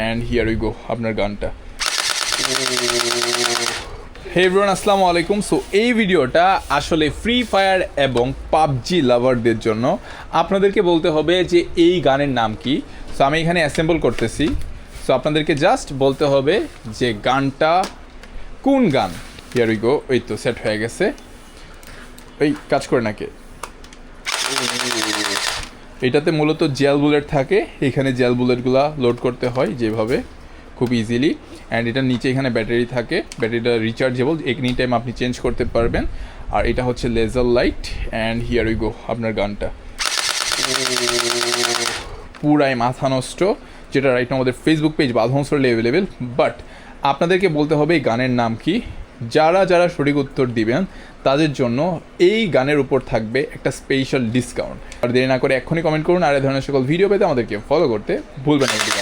And here we go আপনার গানটা। হে everyone, আসসালামু আলাইকুম। সো এই ভিডিওটা আসলে ফ্রি ফায়ার এবং পাবজি লাভারদের জন্য। আপনাদেরকে বলতে হবে যে এই গানের নাম কি। সো আমি এখানে অ্যাসেম্বল করতেছি। সো আপনাদেরকে জাস্ট বলতে হবে যে গানটা কোন গান। হিয়ার উই গো। এই তো সেট হয়ে গেছে। এই কাজ করে নাকি, এটাতে মূলত জেল বুলেট থাকে। এখানে জেল বুলেটগুলো লোড করতে হয় যেভাবে, খুব ইজিলি। অ্যান্ড এটার নিচে এখানে ব্যাটারি থাকে, ব্যাটারিটা রিচার্জেবল, এনি টাইম আপনি চেঞ্জ করতে পারবেন। আর এটা হচ্ছে laser light. And here we go আপনার গানটা। পুরাই মাথা নষ্ট, যেটা রাইট নাও আমাদের ফেসবুক পেজ বালহংসলে অ্যাভেলেবেল। বাট আপনাদেরকে বলতে হবে এই গানের নাম কি। যারা যারা সঠিক উত্তর দিবেন তাদের জন্য এই গানের উপর থাকবে একটা স্পেশাল ডিসকাউন্ট। আর দেরি না করে এক্ষুনি কমেন্ট করুন। আর এই ধরনের সকল ভিডিও পেতে আমাদেরকে ফলো করতে ভুলবেন না।